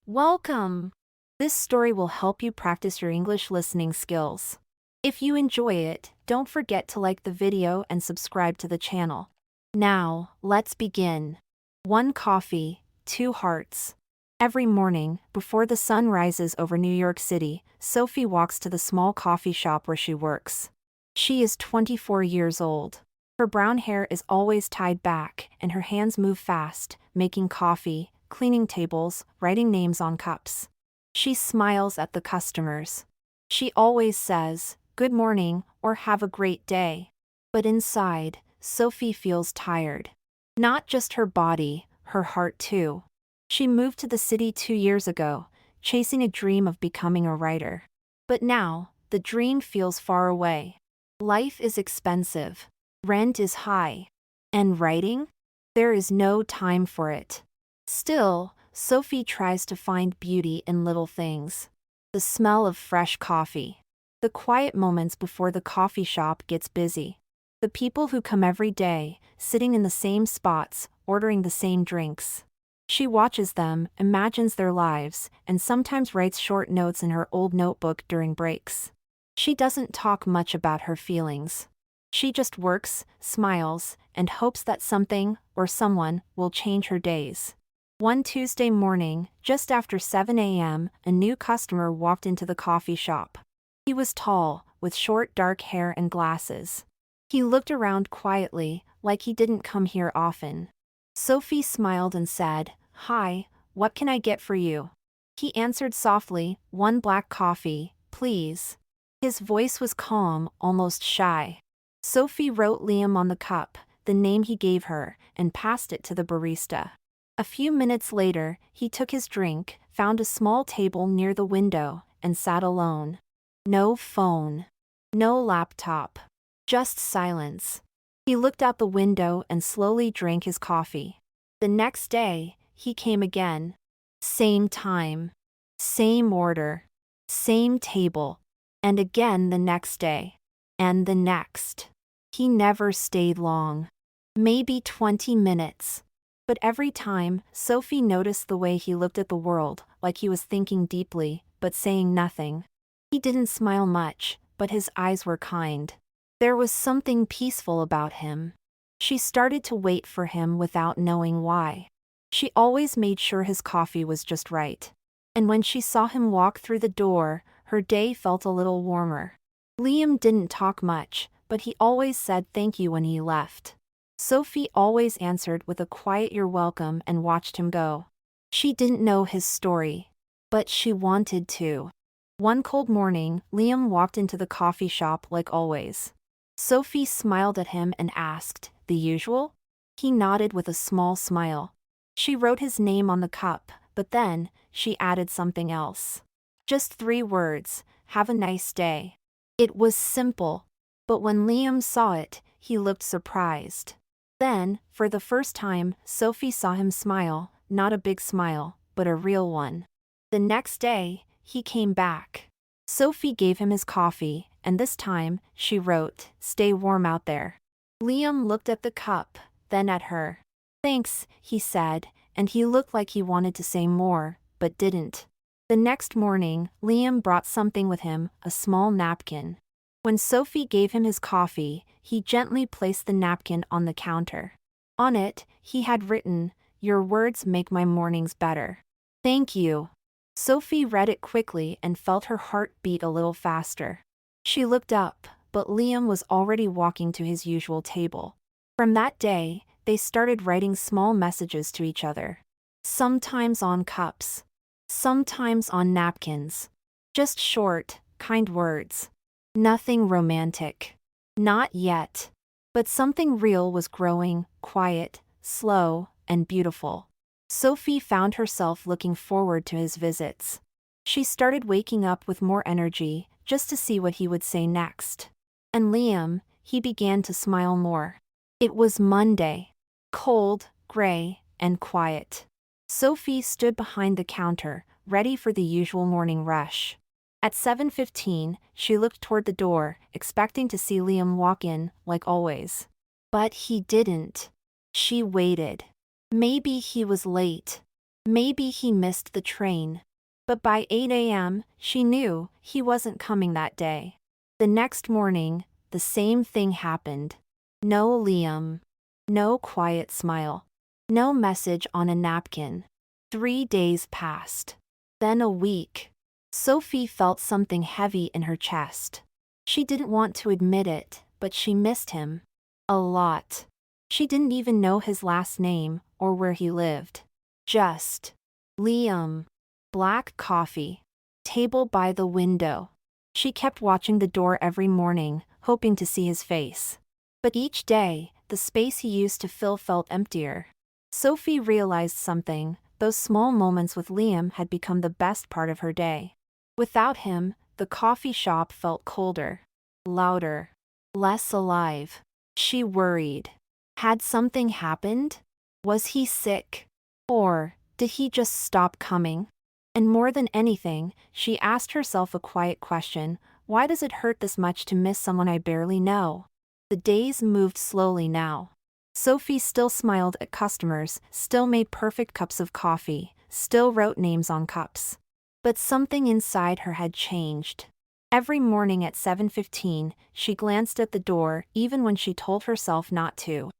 Welcome! This story will help you practice your English listening skills. If you enjoy it, don't forget to like the video and subscribe to the channel. Now, let's begin. 1 coffee, 2 hearts. Every morning, before the sun rises over New York City, Sophie walks to the small coffee shop where she works. She is 24 years old. Her brown hair is always tied back, and her hands move fast, making coffee, cleaning tables, writing names on cups. She smiles at the customers. She always says, "Good morning," or "Have a great day." But inside, Sophie feels tired. Not just her body, her heart too. She moved to the city 2 years ago, chasing a dream of becoming a writer. But now, the dream feels far away. Life is expensive. Rent is high. And writing? There is no time for it. Still, Sophie tries to find beauty in little things. The smell of fresh coffee. The quiet moments before the coffee shop gets busy. The people who come every day, sitting in the same spots, ordering the same drinks. She watches them, imagines their lives, and sometimes writes short notes in her old notebook during breaks. She doesn't talk much about her feelings. She just works, smiles, and hopes that something, or someone, will change her days. One Tuesday morning, just after 7 a.m., a new customer walked into the coffee shop. He was tall, with short dark hair and glasses. He looked around quietly, like he didn't come here often. Sophie smiled and said, "Hi, what can I get for you?" He answered softly, "1 black coffee, please." His voice was calm, almost shy. Sophie wrote Liam on the cup, the name he gave her, and passed it to the barista. A few minutes later, he took his drink, found a small table near the window, and sat alone. No phone. No laptop. Just silence. He looked out the window and slowly drank his coffee. The next day, he came again. Same time. Same order. Same table. And again the next day. And the next. He never stayed long. Maybe 20 minutes. But every time, Sophie noticed the way he looked at the world, like he was thinking deeply, but saying nothing. He didn't smile much, but his eyes were kind. There was something peaceful about him. She started to wait for him without knowing why. She always made sure his coffee was just right. And when she saw him walk through the door, her day felt a little warmer. Liam didn't talk much, but he always said thank you when he left. Sophie always answered with a quiet "You're welcome" and watched him go. She didn't know his story. But she wanted to. One cold morning, Liam walked into the coffee shop like always. Sophie smiled at him and asked, "The usual?" He nodded with a small smile. She wrote his name on the cup, but then, she added something else. Just 3 words, "Have a nice day." It was simple. But when Liam saw it, he looked surprised. Then, for the first time, Sophie saw him smile, not a big smile, but a real one. The next day, he came back. Sophie gave him his coffee, and this time, she wrote, "Stay warm out there." Liam looked at the cup, then at her. "Thanks," he said, and he looked like he wanted to say more, but didn't. The next morning, Liam brought something with him, a small napkin. When Sophie gave him his coffee, he gently placed the napkin on the counter. On it, he had written, "Your words make my mornings better. Thank you." Sophie read it quickly and felt her heart beat a little faster. She looked up, but Liam was already walking to his usual table. From that day, they started writing small messages to each other. Sometimes on cups. Sometimes on napkins. Just short, kind words. Nothing romantic. Not yet. But something real was growing, quiet, slow, and beautiful. Sophie found herself looking forward to his visits. She started waking up with more energy, just to see what he would say next. And Liam, he began to smile more. It was Monday. Cold, gray, and quiet. Sophie stood behind the counter, ready for the usual morning rush. At 7:15, she looked toward the door, expecting to see Liam walk in, like always. But he didn't. She waited. Maybe he was late. Maybe he missed the train. But by 8 a.m., she knew he wasn't coming that day. The next morning, the same thing happened. No Liam. No quiet smile. No message on a napkin. 3 days passed. Then a week. Sophie felt something heavy in her chest. She didn't want to admit it, but she missed him. A lot. She didn't even know his last name or where he lived. Just Liam. Black coffee. Table by the window. She kept watching the door every morning, hoping to see his face. But each day, the space he used to fill felt emptier. Sophie realized something. Those small moments with Liam had become the best part of her day. Without him, the coffee shop felt colder, louder, less alive. She worried. Had something happened? Was he sick? Or did he just stop coming? And more than anything, she asked herself a quiet question: why does it hurt this much to miss someone I barely know? The days moved slowly now. Sophie still smiled at customers, still made perfect cups of coffee, still wrote names on cups. But something inside her had changed. Every morning at 7:15, she glanced at the door even when she told herself not to.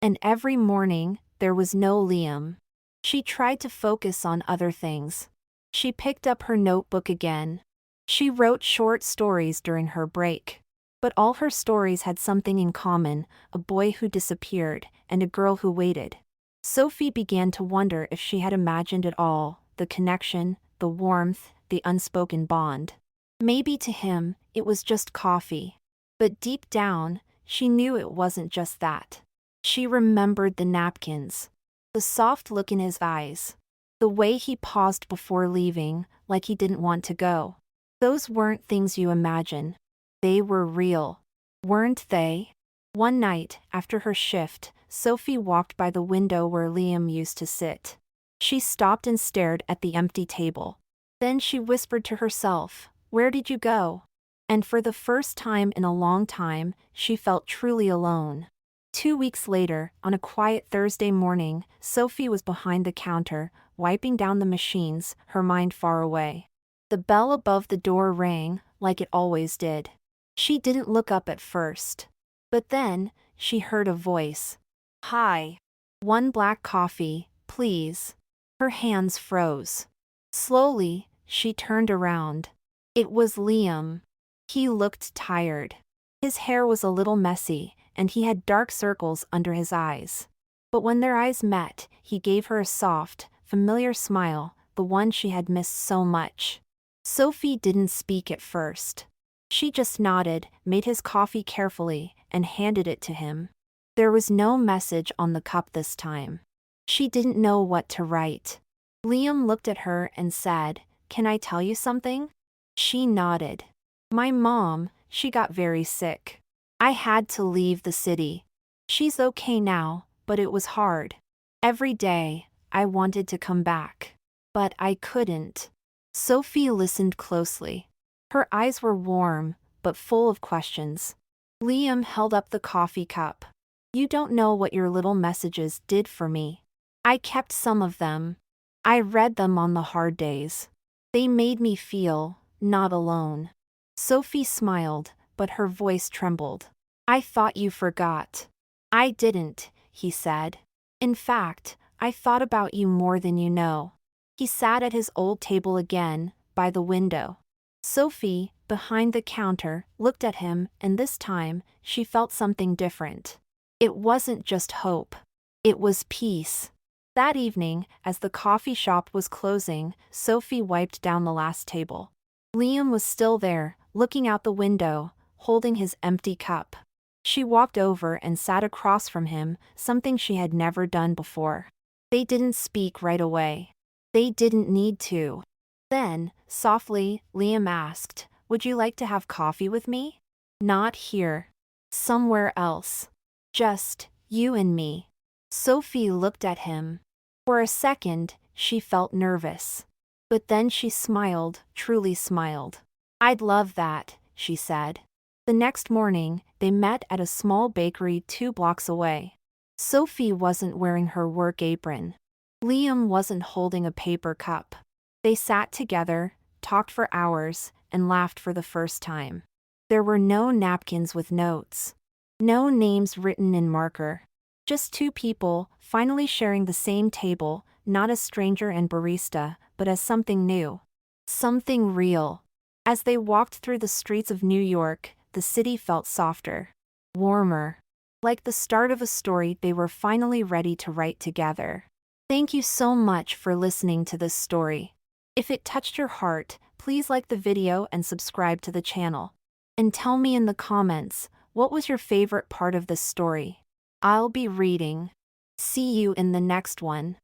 And every morning, there was no Liam. She tried to focus on other things. She picked up her notebook again. She wrote short stories during her break. But all her stories had something in common: a boy who disappeared, and a girl who waited. Sophie began to wonder if she had imagined it all: the connection, the warmth, the unspoken bond. Maybe to him, it was just coffee. But deep down, she knew it wasn't just that. She remembered the napkins. The soft look in his eyes. The way he paused before leaving, like he didn't want to go. Those weren't things you imagine. They were real. Weren't they? One night, after her shift, Sophie walked by the window where Liam used to sit. She stopped and stared at the empty table. Then she whispered to herself, "Where did you go?" And for the first time in a long time, she felt truly alone. 2 weeks later, on a quiet Thursday morning, Sophie was behind the counter, wiping down the machines, her mind far away. The bell above the door rang, like it always did. She didn't look up at first. But then, she heard a voice. "Hi. 1 black coffee, please." Her hands froze. Slowly, she turned around. It was Liam. He looked tired. His hair was a little messy, and he had dark circles under his eyes. But when their eyes met, he gave her a soft, familiar smile, the one she had missed so much. Sophie didn't speak at first. She just nodded, made his coffee carefully, and handed it to him. There was no message on the cup this time. She didn't know what to write. Liam looked at her and said, "Can I tell you something?" She nodded. "My mom, she got very sick. I had to leave the city. She's okay now, but it was hard. Every day, I wanted to come back. But I couldn't." Sophie listened closely. Her eyes were warm, but full of questions. Liam held up the coffee cup. "You don't know what your little messages did for me. I kept some of them. I read them on the hard days. They made me feel not alone." Sophie smiled, but her voice trembled. "I thought you forgot." "I didn't," he said. "In fact, I thought about you more than you know." He sat at his old table again, by the window. Sophie, behind the counter, looked at him, and this time, she felt something different. It wasn't just hope. It was peace. That evening, as the coffee shop was closing, Sophie wiped down the last table. Liam was still there, looking out the window, holding his empty cup. She walked over and sat across from him, something she had never done before. They didn't speak right away. They didn't need to. Then, softly, Liam asked, "Would you like to have coffee with me?" "Not here. Somewhere else. Just you and me." Sophie looked at him. For a second, she felt nervous. But then she smiled, truly smiled. "I'd love that," she said. The next morning, they met at a small bakery 2 blocks away. Sophie wasn't wearing her work apron. Liam wasn't holding a paper cup. They sat together, talked for hours, and laughed for the first time. There were no napkins with notes. No names written in marker. Just two people, finally sharing the same table, not as stranger and barista, but as something new. Something real. As they walked through the streets of New York, the city felt softer. Warmer. Like the start of a story they were finally ready to write together. Thank you so much for listening to this story. If it touched your heart, please like the video and subscribe to the channel. And tell me in the comments, what was your favorite part of this story? I'll be reading. See you in the next one.